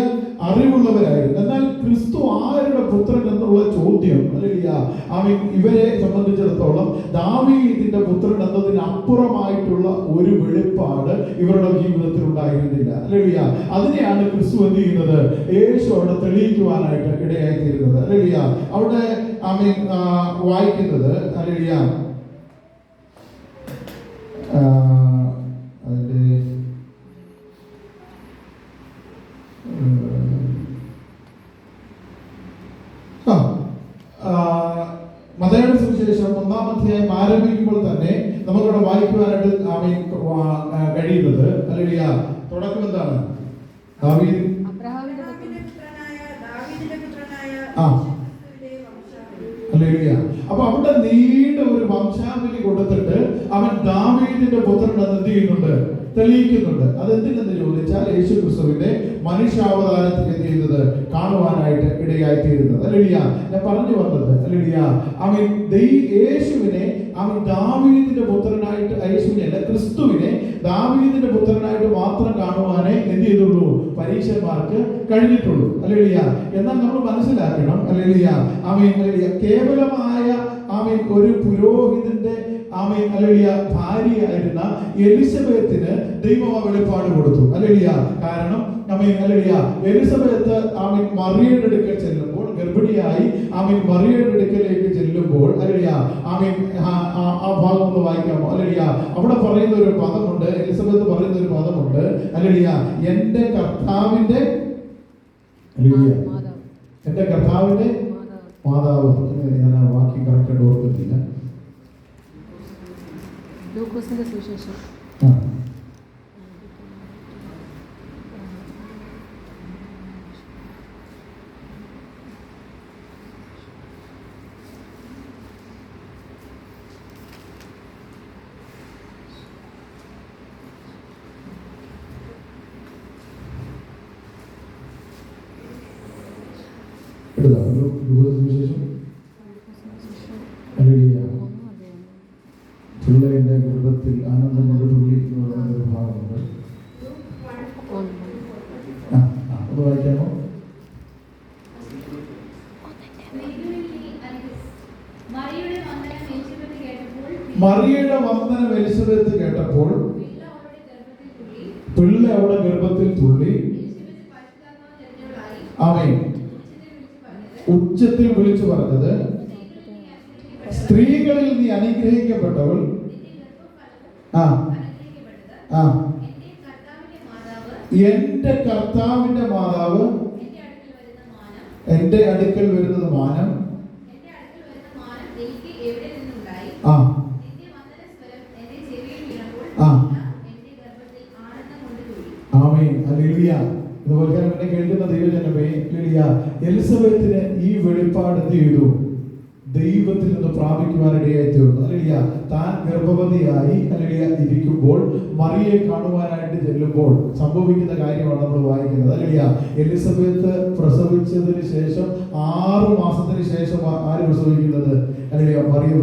അറിവുള്ളവരായിരുന്നു. എന്നാൽ ക്രിസ്തു ആരുടെ പുത്രൻ എന്നുള്ള ചോദ്യം അല്ലേലൂയ ഇവരെ സംബന്ധിച്ചിടത്തോളം ദാവീദിന്റെ പുത്രൻ എന്നതിന് അപ്പുറമായിട്ടുള്ള ഒരു വെളിപ്പാട് ഇവരുടെ ജീവിതത്തിൽ ഉണ്ടായിരുന്നില്ല. അല്ലേലൂയ. അതിനെയാണ് ക്രിസ്തു എന്ത് ചെയ്യുന്നത്, യേശു അവിടെ തെളിയിക്കുവാനായിട്ട് ഇടയായി തീരുന്നത്. അല്ലേലൂയ. അവിടെ വായിക്കുന്നത് അല്ലേലൂയ അതിന്റെ മത്തായിയുടെ സുവിശേഷം 1-ാം അധ്യായം ആരംഭിക്കുമ്പോൾ തന്നെ നമുക്കിവിടെ വായിക്കുവാനായിട്ട് കഴിയുന്നത് അല്ലേലൂയ തുടക്കം എന്താണ്, അല്ലേലൂയ. അപ്പൊ അവിടെ നീണ്ട ഒരു വംശാവലി കൊടുത്തിട്ട് അവൻ ദാവീദിന്റെ പുത്രൻ എന്ന എന്ത് ചെയ്യുന്നുണ്ട്? തെളിയിക്കുന്നുണ്ട്. അതെന്തിനെന്ന് ചോദിച്ചാൽ യേശു ക്രിസ്തുവിന്റെ മനുഷ്യാവതാരത്തിൽ എന്ത് ചെയ്യുന്നത്? കാണുവാനായിട്ട് ഇടയായിത്തീരുന്നത്. ഹല്ലേലൂയ. ഞാൻ പറഞ്ഞു വന്നത് ഹല്ലേലൂയ, അവൻ യേശുവിനെ അവൻ ദാവീദിന്റെ പുത്രനായിട്ട്, യേശുവിനെ അല്ല ക്രിസ്തുവിനെ ദാവീദിന്റെ പുത്രനായിട്ട് മാത്രം കാണുവാനേ എന്ത് ചെയ്തുള്ളൂ? പരീക്ഷന്മാർക്ക് കഴിഞ്ഞിട്ടുള്ളൂ. ഹല്ലേലൂയ. എന്നാൽ നമ്മൾ മനസ്സിലാക്കണം ഹല്ലേലൂയ, അവൻ ഹല്ലേലൂയ കേവലമായ അവൻ ഒരു പുരോഹിതന്റെ അവൻ ഹല്ലേലൂയ ഭാര്യയായിരുന്ന എലിസബത്തിന് ദൈവം ആ വെളിപ്പാട് കൊടുത്തു. ഹല്ലേലൂയ. കാരണം അവൻ ഹല്ലേലൂയ എലിസബത്ത് അവൻ മറിയയുടെ അടുക്കൽ ചെല്ലുമ്പോൾ, ഗർഭിണിയായി അവൻ മറിയയുടെ അടുക്കലേക്ക് ചെല്ലുമ്പോൾ ഹല്ലേലൂയ അവൻ ആ ഭാഗം ഒന്ന് വായിക്കാമോ? ഹല്ലേലൂയ. അവിടെ പറയുന്ന ഒരു പദമുണ്ട്, എലിസബത്ത് പറയുന്ന ഒരു പദമുണ്ട് ഹല്ലേലൂയ, എന്റെ കർത്താവിന്റെ ഹല്ലേലൂയ എന്റെ കർത്താവിന്റെ മാതാവ്. ഞാൻ ആ വാക്യം കറക്റ്റ് ഓർക്കുന്നില്ല. ലൂക്കോസിന്റെ സുവിശേഷം പിള്ളേന്റെ ഗർഭത്തിൽ ആനന്ദം കൊണ്ട് തുള്ളി എന്ന് പറയുന്ന ഒരു ഭാഗമുണ്ട്. അത് വായിക്കാമോ? മറിയയുടെ വന്ദനം എലിസബത്ത് കേട്ടപ്പോൾ പിള്ള അവിടെ ഗർഭത്തിൽ തുള്ളി. അവൻ ഉച്ചത്തിൽ വിളിച്ചു പറഞ്ഞത്, സ്ത്രീകളിൽ നീ അനുഗ്രഹിക്കപ്പെട്ടവൾ, എന്റെ കർത്താവിന്റെ മാതാവ്, എന്റെ അടുക്കൽ വരുന്നത് മാനം. ആമേൻ. ഹല്ലേലൂയ. ഇതുപോലെ തന്നെ കേൾക്കുന്ന ദൈവജനമേ ഹല്ലേലൂയ, എലിസബത്തിന് ഈ വെളിപ്പാട് എന്ത് ചെയ്തു? ദൈവത്തിൽ നിന്ന് പ്രാപിക്കുവാനിടയായി തീർന്നു. ഹല്ലേലൂയ. താൻ ഗർഭവതിയായി ഹല്ലേലൂയ ഇരിക്കുമ്പോൾ മറിയയെ കാണുവാനായിട്ട് ചെല്ലുമ്പോൾ സംഭവിക്കുന്ന കാര്യമാണ് നമ്മൾ വായിക്കുന്നത്. ഹല്ലേലൂയ. എലിസബത്ത് പ്രസവിച്ചതിന് ശേഷം 6 മാസത്തിന് ശേഷം ആര് പ്രസവിക്കുന്നത്? ഹല്ലേലൂയ മറിയ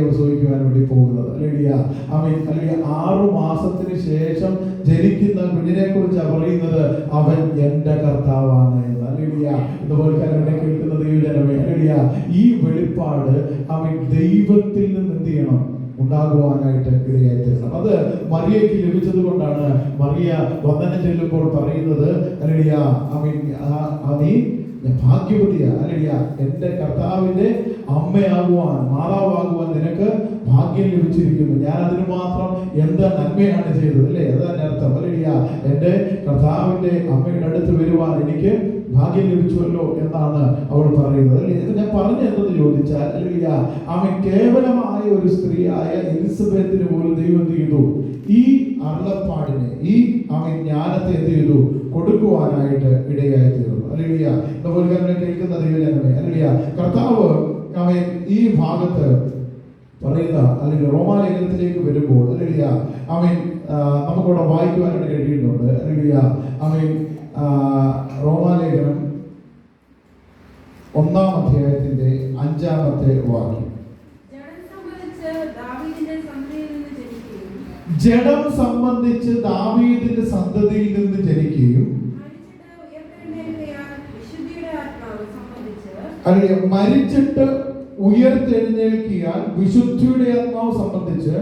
പ്രസവിക്കുവാൻ വേണ്ടി പോകുന്നത്. ഹല്ലേലൂയ. ആമേൻ. ഹല്ലേലൂയ. 6 മാസത്തിന് ശേഷം ജനിക്കുന്ന കുഞ്ഞിനെ കുറിച്ച് പറയുന്നത്, അവൻ എന്റെ കർത്താവാണ് എന്ന്. ഹല്ലേലൂയ. ഇതുപോലെ തന്നെ കേൾക്കുന്ന ദൈവജനമേ ഹല്ലേലൂയ, ഈ വെളിപ്പാട് അവൻ ദൈവത്തിൽ നിന്ന് എന്ത് ചെയ്യണം? ഉണ്ടാകുവാനായിട്ട് ഇടയായിത്തീരണം. അത് മറിയയ്ക്ക് ലഭിച്ചത് കൊണ്ടാണ് മറിയ വന്ദനം ചെല്ലുമ്പോൾ പറയുന്നത് ഹല്ലേലൂയ, നീ ഭാഗ്യവതിയാ. ഹല്ലേലൂയ. എന്റെ കർത്താവിന്റെ അമ്മയാകുവാൻ, മാതാവാകുവാൻ നിനക്ക് ഭാഗ്യം ലഭിച്ചിരിക്കുന്നു. ഞാൻ അതിന് മാത്രം എന്താ നന്മയാണ് ചെയ്തത് അല്ലേ? അതാണ് അർത്ഥം. ഹല്ലേലൂയ. എന്റെ കർത്താവിന്റെ അമ്മയുടെ അടുത്ത് വരുവാൻ എനിക്ക് ഭാഗ്യം ലഭിച്ചുവല്ലോ എന്നാണ് അവൾ പറയുന്നത്. അല്ലേ? ഞാൻ പറഞ്ഞെന്തെന്ന് ചോദിച്ചാൽ ഹല്ലേലൂയ, അവൻ കേവലമായ ഒരു സ്ത്രീയായ എലിസബത്തിന് പോലും ദൈവം എന്ത് ചെയ്തു? ഈ അരുളപ്പാടിനെ, ഈ അവൻ ജ്ഞാനത്തെ എന്ത് ചെയ്തു? കൊടുക്കുവാനായിട്ട് ഇടയായി തീർന്നു. ഹല്ലേലൂയ. അതുപോലെ തന്നെ കേൾക്കുന്ന ദൈവജനമേ ഹല്ലേലൂയ, കർത്താവ് അവൻ ഈ ഭാഗത്ത് പറയുന്ന അല്ലെങ്കിൽ റോമാലേഖനത്തിലേക്ക് വരുമ്പോൾ ഹല്ലേലൂയ, അവൻ നമുക്കവിടെ വായിക്കുവാനായിട്ട് കഴിയുന്നുണ്ട്. ഹല്ലേലൂയ. അവൻ റോമാലേഖനം 1-ാം അധ്യായത്തിന്റെ 5-ാമത്തെ വാക്യം, ജഡം സംബന്ധിച്ച് ദാവീദിന്റെ സന്തതിയിൽ നിന്ന് ജനിക്കുകയും മരിച്ചിട്ട് ഉയർത്തെഴുന്നേൽക്കിയാൽ വിശുദ്ധിയുടെ ആത്മാവ് സംബന്ധിച്ച്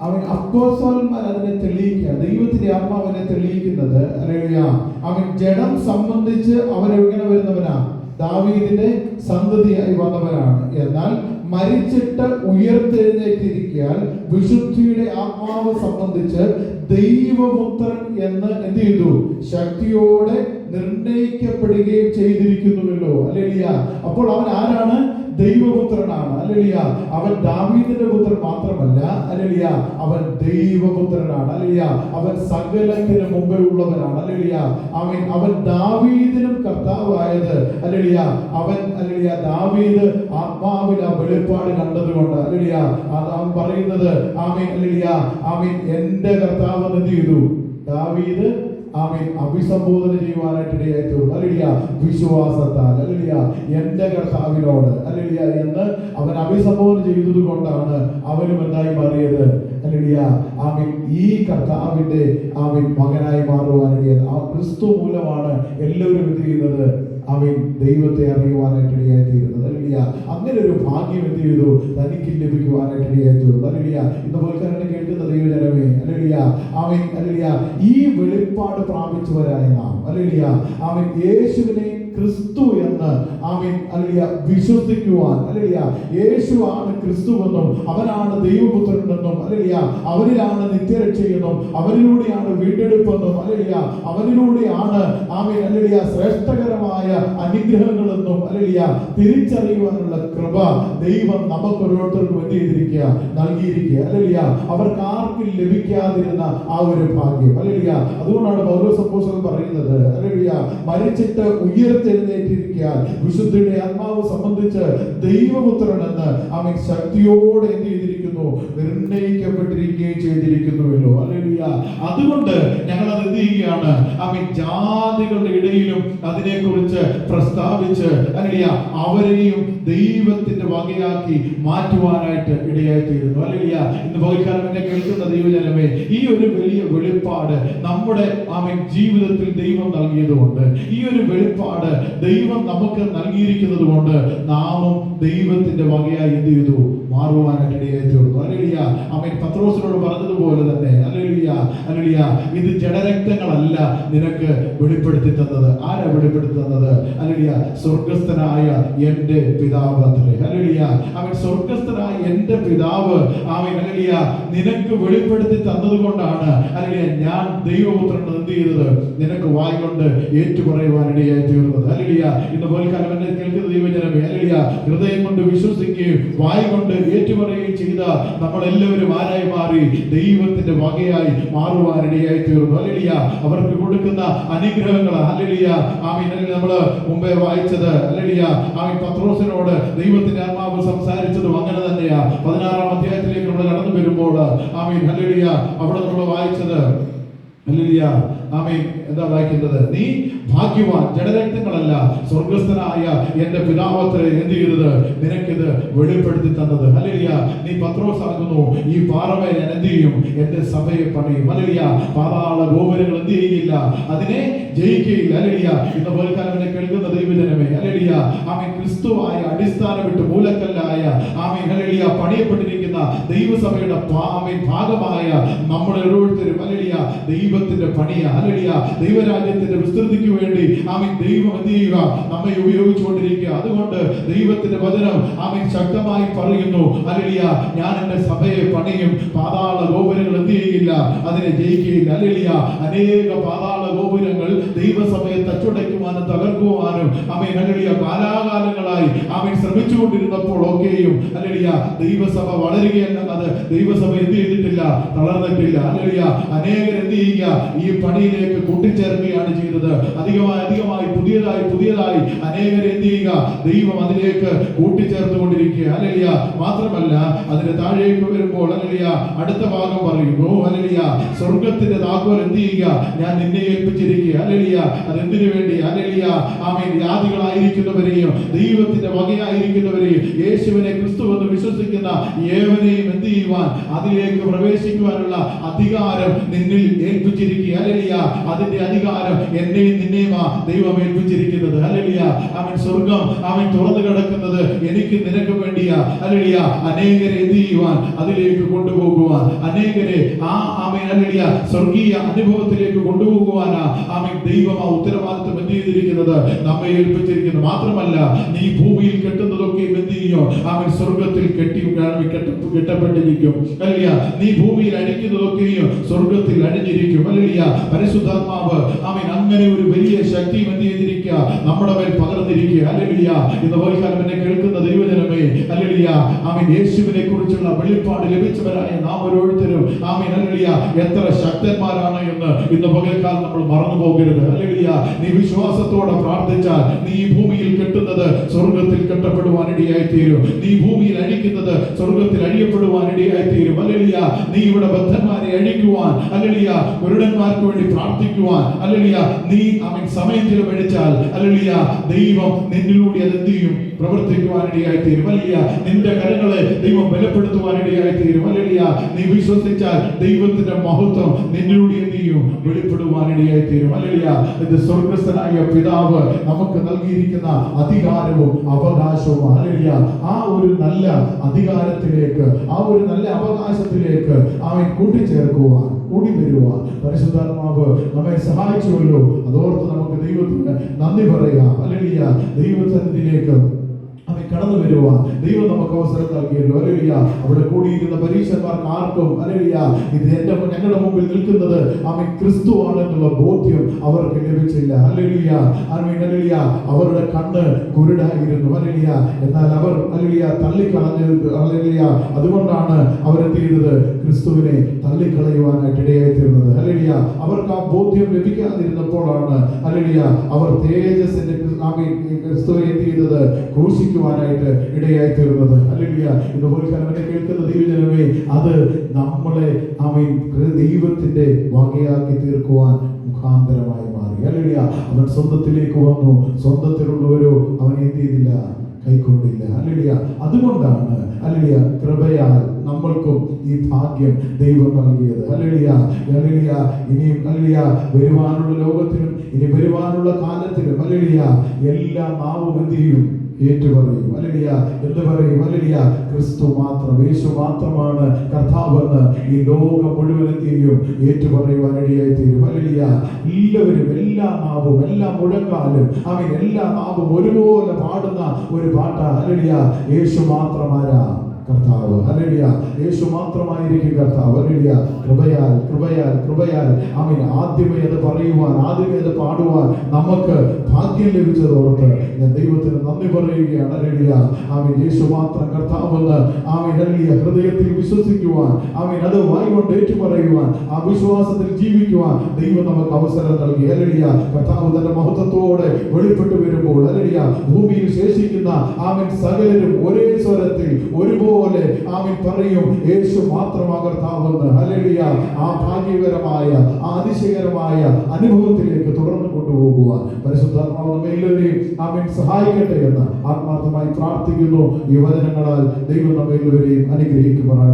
അവൻ അപ്പോസ്തലന്മാർ അതിനെ തെളിയിക്കുക, ദൈവത്തിന്റെ ആത്മാവിനെ തെളിയിക്കുന്നത് ഹല്ലേലൂയ, അവൻ ജഡം സംബന്ധിച്ച് അവൻ എങ്ങനെ വരുന്നവനാ? ദാവീദിന്റെ സന്തതിയായി വന്നവനാണ്. എന്നാൽ മരിച്ചിട്ട് ഉയർത്തെഴുന്നേറ്റിരിക്കാൻ വിശുദ്ധിയുടെ ആത്മാവ് സംബന്ധിച്ച് ദൈവപുത്രൻ എന്ന് എന്ത് ചെയ്തു? ശക്തിയോടെ നിർണയിക്കപ്പെടുകയും ചെയ്തിരിക്കുന്നുവല്ലോ. ഹല്ലേലൂയ. അപ്പോൾ അവൻ ആരാണ്? ദൈവപുത്രനാണ്. ഹല്ലേലൂയ. അവൻ ദാവീദിന്റെ പുത്രൻ മാത്രമല്ല, ഹല്ലേലൂയ, അവൻ ദൈവപുത്രനാണ്. ഹല്ലേലൂയ. അവൻ സകലത്തിന് മുമ്പേ ഉള്ളവനാണ്. ഹല്ലേലൂയ. അവൻ ദാവീദിനും കർത്താവായത്. ഹല്ലേലൂയ. ഹല്ലേലൂയ, ദാവീദ് ആത്മാവിൽ ആ വെളിപ്പാട് കണ്ടതുകൊണ്ട്, ഹല്ലേലൂയ, അവൻ പറയുന്നത് ഹല്ലേലൂയ, എന്റെ കർത്താവ് എന്ത് ചെയ്തു? ദാവീദ് അഭിസംബോധന ചെയ്യുവാനായിട്ട് ഇടയായി തീർന്നു. ഹല്ലേലൂയ. വിശ്വാസത്താൽ, ഹല്ലേലൂയ, എന്റെ കർത്താവിനോട്, ഹല്ലേലൂയ, എന്ന് അവൻ അഭിസംബോധന ചെയ്തത് കൊണ്ടാണ് അവനും എന്തായി മാറിയത്? ഹല്ലേലൂയ. ഈ കർത്താവിന്റെ മകനായി മാറുവാനിടയായത്. ആ ക്രിസ്തു മൂലമാണ് എല്ലാവരും എന്ത് ചെയ്യുന്നത്? ദൈവത്തെ അറിയുവാനായിട്ട് ഇടയായി തീരുന്നത്. ഹല്ലേലൂയ. അങ്ങനെ ഒരു ഭാഗ്യം എന്ത് ചെയ്തു? തനിക്ക് ലഭിക്കുവാനായിട്ട് ഇടയായി തീർന്നു. ഹല്ലേലൂയ. ഇന്ന് പോൽക്കാരനെ കേൾക്കുന്ന ദൈവജനമേ, ഹല്ലേലൂയ, ഹല്ലേലൂയ, ഈ വെളിപ്പാട് പ്രാപിച്ചവരായ നാം, ഹല്ലേലൂയ, യേശുവിനെ ക്രിസ്തു എന്ന് ഹല്ലേലൂയ വിശ്വസിക്കുവാൻ, ഹല്ലേലൂയ, യേശുവാണ് ക്രിസ്തുവെന്നും അവനാണ് ദൈവപുത്രനെന്നും, ഹല്ലേലൂയ, അവനിലാണ് നിത്യരക്ഷയെന്നും അവനിലൂടെയാണ് വീണ്ടെടുപ്പെന്നും, ഹല്ലേലൂയ, അവനിലൂടെയാണ് ഹല്ലേലൂയ ശ്രേഷ്ഠകരമായ അനുഗ്രഹങ്ങളെന്നും, ഹല്ലേലൂയ, തിരിച്ചറിയുവാനുള്ള കൃപ ദൈവം നമുക്ക് ഓരോരുത്തർക്കും എന്ത് ചെയ്തിരിക്കുക? നൽകിയിരിക്കുക. ഹല്ലേലൂയ. അവർക്ക് ആർക്കും ലഭിക്കാതിരുന്ന ആ ഒരു ഭാഗ്യം. ഹല്ലേലൂയ. അതുകൊണ്ടാണ് പൗലോസ് അപ്പോസ്തലൻ പറയുന്നത്, ഹല്ലേലൂയ, മരിച്ചിട്ട് ഉയർത്തെഴുന്നേറ്റിരിക്കാൻ വിശുദ്ധിയുടെ ആത്മാവ് സംബന്ധിച്ച് ദൈവപുത്രൻ എന്ന് ശക്തിയോടെ എന്ത് ചെയ്തിരിക്കുന്നു? നിർണയിക്കപ്പെട്ടിരിക്കുകയും ചെയ്തിരിക്കുന്നുവല്ലോ. ഹല്ലേലൂയ. അതുകൊണ്ട് ഞങ്ങൾ അത് എന്ത് ചെയ്യുകയാണ്? ജാതികളുടെ ഇടയിലും അതിനെക്കുറിച്ച് പ്രസ്താവിച്ച്, ഹല്ലേലൂയ, അവരെയും ദൈവത്തിന്റെ വകയാക്കി മാറ്റുവാനായിട്ട് ഇടയായി തീരുന്നു. ഹല്ലേലൂയ. ഇന്ന് പകൽക്കാലം എന്നെ കേൾക്കുന്ന ദൈവജനമേ, ഈ ഒരു വലിയ വെളിപ്പാട് നമ്മുടെ ജീവിതത്തിൽ ദൈവം നൽകിയതുകൊണ്ട്, ഈ ഒരു വെളിപ്പാട് ദൈവം നമുക്ക് നൽകിയിരിക്കുന്നത് കൊണ്ട് നാമും ദൈവത്തിന്റെ വകയായി എന്ത് ചെയ്തു? മാറുവാനായിട്ട് ഇടയായി തീർന്നു. ഹല്ലേലൂയ. പത്രോസിനോട് പറഞ്ഞതുപോലെ തന്നെ, ഹല്ലേലൂയ, ഹല്ലേലൂയ, ഇത് ജഡരക്തങ്ങളല്ല നിനക്ക് വെളിപ്പെടുത്തി തന്നത്. ആരാ വെളിപ്പെടുത്തി തന്നത്? ഹല്ലേലൂയ, സ്വർഗ്ഗസ്ഥനായ എന്റെ പിതാവ് അത്രേ. ഹല്ലേലൂയ. സ്വർഗ്ഗസ്ഥനായ എന്റെ പിതാവ് ഹല്ലേലൂയ നിനക്ക് വെളിപ്പെടുത്തി തന്നത് കൊണ്ടാണ്, ഹല്ലേലൂയ, ഞാൻ ദൈവപുത്രൻ എന്ത് ചെയ്തത്? നിനക്ക് വായ് കൊണ്ട് ഏറ്റുപറയുവാൻ ഇടയായി തീർന്നത്. ഹല്ലേലൂയ. ഇന്ന് പോൽക്കാലം എന്നെ കേൾക്കുന്ന ദൈവജനമേ, ഹല്ലേലൂയ, ഹൃദയം കൊണ്ട് വിശ്വസിക്കുകയും വായ് കൊണ്ട് ഏറ്റുപറയുകയും ചെയ്ത നമ്മളെല്ലാവരും ആരായി മാറി? ദൈവത്തിന്റെ വകയായി മാറുവാനിടയായി തീർന്നു. ഹല്ലേലൂയ. അവർക്ക് കൊടുക്കുന്ന അനുഗ്രഹങ്ങൾ, ഹല്ലേലൂയ, നമ്മള് മുമ്പേ വായിച്ചത്, ഹല്ലേലൂയ, പത്രോസിനോട് ദൈവത്തിന്റെ ആത്മാവ് സംസാരിച്ചതും അങ്ങനെ തന്നെയാ. 16-ാം അധ്യായത്തിലേക്ക് നമ്മൾ കടന്നു വരുമ്പോൾ ഹല്ലേലൂയ, അവിടെ നമ്മൾ വായിച്ചത്, ഹല്ലേലൂയ, എന്താ വായിക്കുന്നത്? നീ ഭാഗ്യവാൻ, ജഡരക്തങ്ങളല്ല സ്വർഗ്ഗസ്ഥനായ എന്റെ പിതാവത്രേ എന്ത് ചെയ്തത്? നിനക്കിത് വെളിപ്പെടുത്തി തന്നത്. ഹല്ലേലൂയ. നീ പത്രോസാകുന്നു, ഈ പാറമേൽ ഞാൻ എന്ത് ചെയ്യും? എന്റെ സഭയെ പണിയും. ഹല്ലേലൂയ. പാതാള ഗോപുരങ്ങൾ എന്ത് ചെയ്യില്ല? അതിനെ ജയിക്കുകയില്ല. ഹല്ലേലൂയ. ഇന്ന് പോൽക്കാലം എന്നെ കേൾക്കുന്ന ദൈവജനമേ, ഹല്ലേലൂയ, ക്രിസ്തുവായ അടിസ്ഥാനമിട്ട് മൂലക്കല്ലായ ഹല്ലേലൂയ പണിയപ്പെട്ടിരിക്കുന്ന ദൈവസഭയുടെ ഭാഗമായ നമ്മുടെ ഓരോരുത്തരും, ഹല്ലേലൂയ, ദൈവത്തിന്റെ പണിയ. ഹല്ലേലൂയ. ദൈവരാജ്യത്തിന്റെ വിസ്തൃതിക്ക് വേണ്ടി ദൈവം എന്ത് ചെയ്യുക? നമ്മെ ഉപയോഗിച്ചുകൊണ്ടിരിക്കുക. അതുകൊണ്ട് ദൈവത്തിന്റെ വചനം ശക്തമായി പറയുന്നു, ഹല്ലേലൂയ, ഞാൻ എന്റെ സഭയെ പണിയും, പാതാള ഗോപുരങ്ങൾ എന്ത് ചെയ്യില്ല? അതിനെ ജയിക്കുകയില്ല. ഹല്ലേലൂയ. അനേക പാതാള ഗോപുരങ്ങൾ ദൈവസഭയെ തച്ചുടയ്ക്കുവാനും തകർക്കുവാനും ഹല്ലേലൂയ കാലാകാലങ്ങളായി ശ്രമിച്ചുകൊണ്ടിരുന്നപ്പോൾ ഒക്കെയും, ഹല്ലേലൂയ, ദൈവസഭ വളരുകയെന്നത് ദൈവസഭ എന്ത് ചെയ്തിട്ടില്ല? തളർന്നിട്ടില്ല. ഹല്ലേലൂയ. അനേകർ എന്ത് ചെയ്യുക? ഈ പണിയിലേക്ക് കൂട്ടിച്ചേർക്കുകയാണ് ചെയ്തത്. അധികമായി പുതിയതായി അനേകരെ എന്ത് ചെയ്യുക? ദൈവം അതിലേക്ക് കൂട്ടിച്ചേർത്തുകൊണ്ടിരിക്കുക. ഹല്ലേലൂയ. മാത്രമല്ല അതിന് താഴേക്ക് വരുമ്പോൾ, ഹല്ലേലൂയ, അടുത്ത ഭാഗം പറയുന്നു, ഹല്ലേലൂയ, സ്വർഗ്ഗത്തിന്റെ താക്കോൽ എന്ത് ചെയ്യുക? ഞാൻ നിന്നെ ഏൽപ്പിച്ചിരിക്കുക. ഹല്ലേലൂയ. അതെന്തിനു വേണ്ടി? ഹല്ലേലൂയ, യാദികളായിരിക്കുന്നവരെയും ദൈവത്തിന്റെ വകയായിരിക്കുന്നവരെയും യേശുവിനെ ക്രിസ്തുവെന്ന് വിശ്വസിക്കുന്ന ഏവനെയും എന്ത് ചെയ്യുവാൻ? അതിലേക്ക് പ്രവേശിക്കുവാനുള്ള അധികാരം നിന്നിൽ ഏൽപ്പിച്ചിരിക്കുക. ഹല്ലേലൂയ. അതിന്റെ അധികാരം എന്നെയും നിന്നെയുമാ ദൈവം ഏൽപ്പിച്ചിരിക്കുന്നത്. ഹല്ലേലൂയ. സ്വർഗ്ഗം തുറന്നു കിടക്കുന്നത് എനിക്ക് നിനക്ക് വേണ്ടിയാ. ഹല്ലേലൂയ. അനേകരെ എന്ത് ചെയ്യുവാൻ? അതിലേക്ക് കൊണ്ടുപോകുവാൻ, അനേകരെ ഹല്ലേലൂയ സ്വർഗീയ അനുഭവത്തിലേക്ക് കൊണ്ടുപോകുവാനാ ദൈവം ആ ഉത്തരവാദിത്വം എന്ത് ചെയ്തിരിക്കുന്നത്? നമ്മെ ഏൽപ്പിച്ചിരിക്കുന്നു. മാത്രമല്ല, നീ ഭൂമിയിൽ കെട്ടുന്നതൊക്കെ എന്ത് ചെയ്യും? സ്വർഗത്തിൽ കെട്ടപ്പെട്ടിരിക്കും. ഹല്ലേലൂയ. നീ ഭൂമിയിൽ അടിക്കുന്നതൊക്കെയും സ്വർഗത്തിൽ അടിഞ്ഞിരിക്കും. ഹല്ലേലൂയ. പരിശുദ്ധാത്മാവ് ആമേൻ അങ്ങനെ ഒരു വലിയ ശക്തിയും എന്ത് ചെയ്തിരിക്കുക, നമ്മുടെ മേൽ പകർന്നിരിക്കുക. ഹല്ലേലൂയ. ഇന്ന് പകൽക്കാലം എന്നെ കേൾക്കുന്ന ദൈവജനമേ, ഹല്ലേലൂയ, ആമേൻ, യേശുവിനെ കുറിച്ചുള്ള വെളിപ്പാട് ലഭിച്ചവരായ നാം ഓരോരുത്തരും ആമേൻ, ഹല്ലേലൂയ, എത്ര ശക്തന്മാരാണ് എന്ന് ഇന്ന് പകൽക്കാലം നമ്മൾ മറന്നു പോകരുത്. ഹല്ലേലൂയ. നീ വിശ്വാസത്തോടെ പ്രാർത്ഥിച്ചാൽ നീ ഈ ഭൂമിയിൽ കെട്ടുന്നത് സ്വർഗത്തിൽ കെട്ടപ്പെടുവാൻ ഇടയായി തീരും. നീ ഭൂമിയിൽ അഴിക്കുന്നത് സ്വർഗത്തിൽ അഴിയപ്പെടുവാൻ ഇടയായി തീരും. ഹല്ലേലൂയ. നീ ഇവിടെ ബദ്ധന്മാരെ അഴിക്കുവാൻ, ഹല്ലേലൂയ, കുരുടന്മാർക്ക് വേണ്ടി പ്രാർത്ഥിക്കുവാൻ, ഹല്ലേലൂയ, നീ ആമേൻ സമയം ചിലവഴിച്ചാൽ, ഹല്ലേലൂയ, ദൈവം നിന്നിലൂടെ അത് എന്ത് ചെയ്യും, പ്രവർത്തിക്കുവാൻ ഇടയായി തീരും. ഹല്ലേലൂയ. നിന്റെ കരങ്ങളെ ദൈവം ബലപ്പെടുത്തുവാൻ ഇടയായി തീരും. ഹല്ലേലൂയ. നീ വിശ്വസിച്ചാൽ ദൈവത്തിന്റെ മഹത്വം നിന്നിലൂടെ എന്ത് ചെയ്യും, വെളിപ്പെടുവാൻ ഇടയായി തീരും. ഹല്ലേലൂയ. ഇത് സ്വർഗ്ഗസ്ഥനായ പിതാവ് നമുക്ക് നൽകിയിരിക്കുന്ന അധികാരവും അവകാശവും. ഹല്ലേലൂയ. ആ ഒരു നല്ല അധികാരത്തിലേക്ക്, ആ ഒരു നല്ല അവകാശത്തിലേക്ക് അവൻ കൂട്ടിച്ചേർക്കുവാൻ, കൂടി വരുവാൻ പരിശുദ്ധാത്മാവ് നമ്മെ സഹായിച്ചുവല്ലോ. അതോർത്ത് നമുക്ക് ദൈവത്തിന് നന്ദി പറയാം. ഹല്ലേലൂയ. ദൈവസന്നിധിയിലേക്ക് അവൻ കടന്നു വരുവാൻ ദൈവം നമുക്ക് അവസരം നൽകിയല്ലോ. ഹല്ലേലൂയ. അവിടെ കൂടിയിരുന്ന പരീക്ഷന്മാർക്ക് ആർക്കും, ഹല്ലേലൂയ, ഇത് ഞങ്ങളുടെ മുമ്പിൽ നിൽക്കുന്നത് അവൻ ക്രിസ്തു ആണെന്നുള്ള ബോധ്യം അവർക്ക് ലഭിച്ചില്ല. ഹല്ലേലൂയ. ആമേൻ. ഹല്ലേലൂയ. അവരുടെ കണ്ണ് കുരുടായിരുന്നു. ഹല്ലേലൂയ. എന്നാൽ അവർ, ഹല്ലേലൂയ, തള്ളിക്കളഞ്ഞത്. ഹല്ലേലൂയ. അതുകൊണ്ടാണ് അവരെന്ത് ചെയ്തത്, ക്രിസ്തുവിനെ തള്ളിക്കളയുവാനായിട്ട് ഇടയായി തീർന്നത്. ഹല്ലേലൂയ. അവർക്ക് ആ ബോധ്യം ലഭിക്കാതിരുന്നപ്പോഴാണ്, ഹല്ലേലൂയ, അവർ തേജസ്സിന്റെ ക്രിസ്തുവിനെ എന്ത് ചെയ്തത്, ക്രൂശിക്കുവാനായിട്ട് ഇടയായി തീർന്നത്. ഹല്ലേലൂയ. ഇതുപോലെ തന്നെ കേൾക്കുന്ന ദൈവജനമേ, അത് നമ്മളെ ആമേൻ ദൈവത്തിന്റെ വകയാക്കി തീർക്കുവാൻ മുഖാന്തരമായി മാറി. ഹല്ലേലൂയ. അവൻ സ്വന്തത്തിലേക്ക് വന്നു, സ്വന്തത്തിലുള്ളവരോ അവൻ എന്ത് ചെയ്തില്ല, കൈക്കൊണ്ടില്ല. ഹല്ലേലൂയ. അതുകൊണ്ടാണ്, ഹല്ലേലൂയ, കൃപയാൽ നമ്മൾക്കും ഈ ഭാഗ്യം ദൈവം നൽകിയത്. ഹല്ലേലൂയ. ഹല്ലേലൂയ. ഇനിയും, ഹല്ലേലൂയ, വരുവാനുള്ള ലോകത്തിലും ഇനി വരുവാനുള്ള കാലത്തിലും, ഹല്ലേലൂയ, എല്ലാ നാവും എന്ത് ചെയ്യും, ഏറ്റുപറയും. ഹല്ലേലൂയ. എന്ത് പറയും? ഹല്ലേലൂയ, ക്രിസ്തു മാത്രം, യേശു മാത്രമാണ് കർത്താവെന്ന് ഈ ലോകം മുഴുവൻ എന്ത് ചെയ്യും, ഏറ്റുപറയുവാൻ ഇടയായി തീരും. ഹല്ലേലൂയ. എല്ലാവരും, എല്ലാ നാവും, എല്ലാ മുഴങ്കാലും, അവൻ എല്ലാ നാവും ഒരുപോലെ പാടുന്ന ഒരു പാട്ടാ. ഹല്ലേലൂയ. യേശു മാത്രമാരാ, കർത്താവ്. ഹല്ലേലൂയ. യേശു മാത്രമായിരിക്കും കർത്താവ്. ഹല്ലേലൂയ. കൃപയാൽ, കൃപയാൽ, കൃപയാൽ ആമേൻ ആദ്യമേ അത് പറയുവാൻ, ആദ്യമേ അത് പാടുവാൻ നമുക്ക് ഭാഗ്യം ലഭിച്ചതോർത്ത് ഞാൻ ദൈവത്തിന് നന്ദി പറയുകയാണ്. ഹല്ലേലൂയ. ആമേൻ. യേശു മാത്രം കർത്താവെന്ന് ആമേൻ, ഹല്ലേലൂയ, ഹൃദയത്തിൽ വിശ്വസിക്കുവാൻ, ആമേൻ, അത് വായ്കൊണ്ട് ഏറ്റുപറയുവാൻ, ആ വിശ്വാസത്തിൽ ജീവിക്കുവാൻ ദൈവം നമുക്ക് അവസരം നൽകി. ഹല്ലേലൂയ. കർത്താവ് തന്റെ മഹത്വത്തോടെ വെളിപ്പെട്ടു വരുമ്പോൾ, ഹല്ലേലൂയ, ഭൂമിയിൽ ശേഷിക്കുന്ന ആമേൻ സകലരും ഒരേ സ്വരത്തിൽ ഒരുപോലെ ആമേൻ പറയും, യേശു മാത്രമാ കർത്താവെന്ന്. ഹല്ലേലൂയ. ആ ഭാഗ്യകരമായ, ആ അതിശയകരമായ അനുഭവത്തിലേക്ക് തുടർന്ന് കൊണ്ടുപോകുവാൻ പരിശുദ്ധാത്മാവ് നമ്മെ എല്ലാവരെയും ആമേൻ സഹായിക്കട്ടെ എന്ന് ആത്മാർത്ഥമായി പ്രാർത്ഥിക്കുന്നു. ഈ വചനങ്ങളാൽ ദൈവം നമ്മെ എല്ലാവരെയും അനുഗ്രഹിക്കുമാറാകട്ടെ.